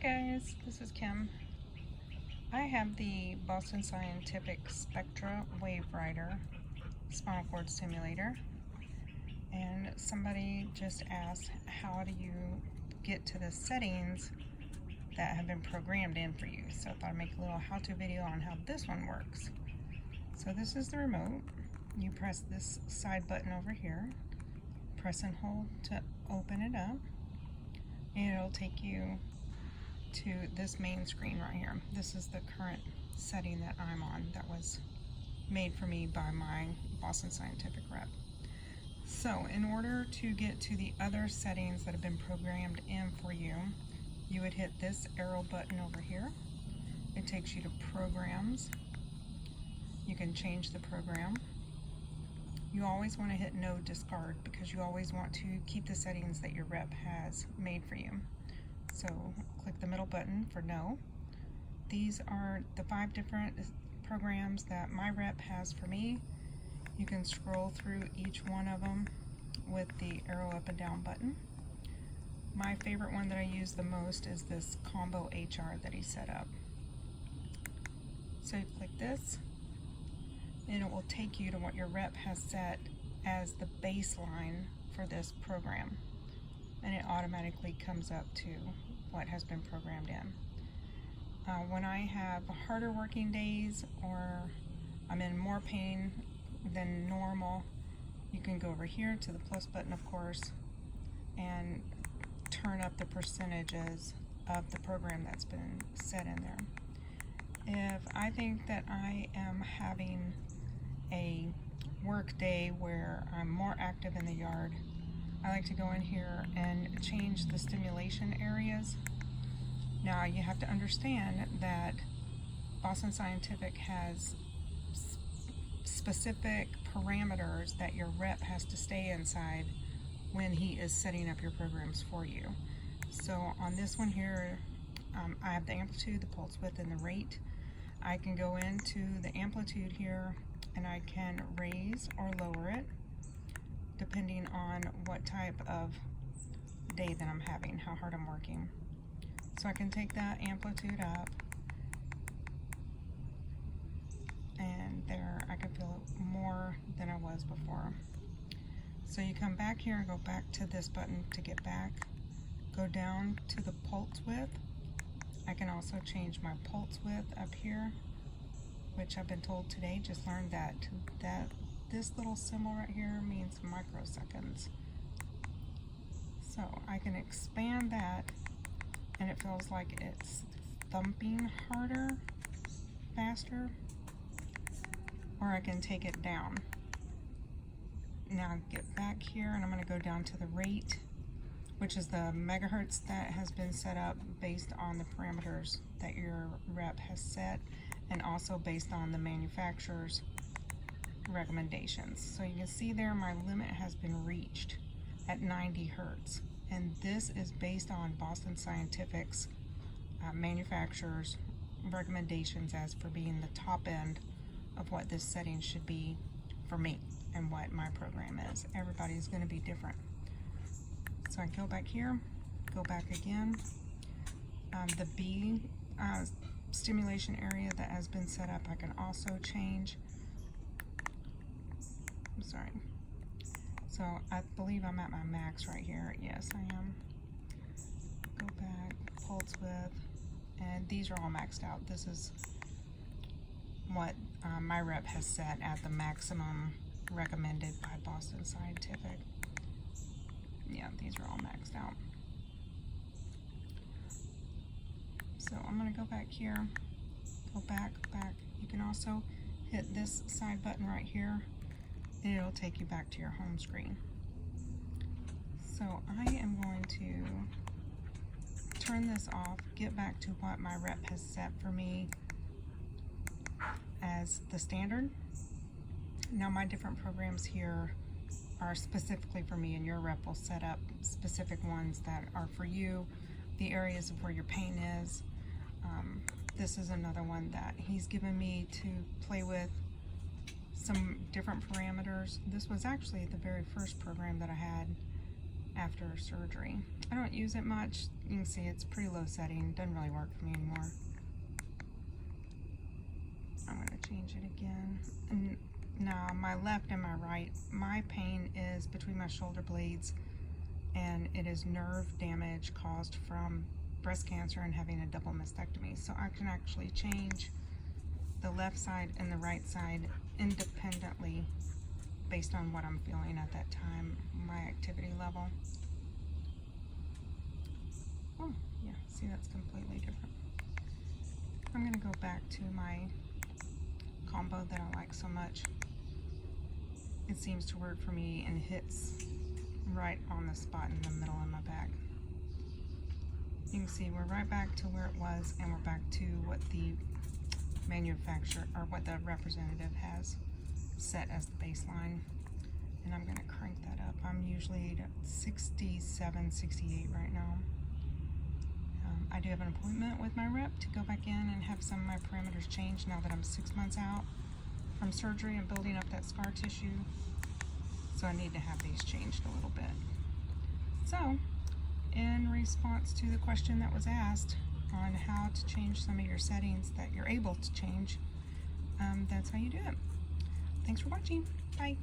Hi guys, this is Kim. I have the Boston Scientific Spectra WaveWriter spinal cord stimulator, and somebody just asked, how do you get to the settings that have been programmed in for you? So I thought I'd make a little how-to video on how this one works. So this is the remote. You press this side button over here, press and hold to open it up, and it'll take you to this main screen right here. This is the current setting that I'm on that was made for me by my Boston Scientific rep. So in order to get to the other settings that have been programmed in for you, you would hit this arrow button over here. It takes you to programs. You can change the program. You always want to hit no discard because you always want to keep the settings that your rep has made for you. So click the middle button for no. These are the 5 different programs that my rep has for me. You can scroll through each one of them with the arrow up and down button. My favorite one that I use the most is this combo HR that he set up. So you click this and it will take you to what your rep has set as the baseline for this program, and it automatically comes up to what has been programmed in. When I have harder working days or I'm in more pain than normal, you can go over here to the plus button, of course, and turn up the percentages of the program that's been set in there. If I think that I am having a work day where I'm more active in the yard, I like to go in here and change the stimulation areas. Now you have to understand that Boston Scientific has specific parameters that your rep has to stay inside when he is setting up your programs for you. So on this one here, I have the amplitude, the pulse width, and the rate. I can go into the amplitude here and I can raise or lower it depending on what type of day that I'm having, how hard I'm working. So I can take that amplitude up, and there I can feel it more than I was before. So you come back here and go back to this button to get back. Go down to the pulse width. I can also change my pulse width up here, which I've been told today, just learned that this little symbol right here means microseconds. So I can expand that and it feels like it's thumping harder, faster, or I can take it down. Now get back here and I'm going to go down to the rate, which is the megahertz that has been set up based on the parameters that your rep has set, and also based on the manufacturer's recommendations. So you can see there my limit has been reached at 90 hertz, and this is based on Boston Scientific's manufacturer's recommendations as for being the top end of what this setting should be for me and what my program is. Everybody's going to be different. So I go back here, go back again. The B stimulation area that has been set up I can also change. I'm sorry. So I believe I'm at my max right here. Yes, I am. Go back, pulse width, and these are all maxed out. This is what my rep has set at the maximum recommended by Boston Scientific. Yeah, these are all maxed out. So I'm going to go back here, go back. You can also hit this side button right here and it'll take you back to your home screen. So I am going to turn this off, get back to what my rep has set for me as the standard. Now my different programs here are specifically for me, and your rep will set up specific ones that are for you, the areas of where your pain is. This is another one that he's given me to play with some different parameters. This was actually the very first program that I had after surgery. I don't use it much. You can see it's pretty low setting. Doesn't really work for me anymore. I'm going to change it again. And now my left and my right, my pain is between my shoulder blades, and it is nerve damage caused from breast cancer and having a double mastectomy. So I can actually change the left side and the right side independently based on what I'm feeling at that time, my activity level. Oh, yeah, see, that's completely different. I'm gonna go back to my combo that I like so much. It seems to work for me and hits right on the spot in the middle of my back. You can see we're right back to where it was, and we're back to what the manufacturer or what the representative has set as the baseline. And I'm going to crank that up. I'm usually at 67, 68 right now. I do have an appointment with my rep to go back in and have some of my parameters changed now that I'm 6 months out from surgery and building up that scar tissue. So I need to have these changed a little bit. So, in response to the question that was asked on how to change some of your settings that you're able to change, that's how you do it. Thanks for watching. Bye.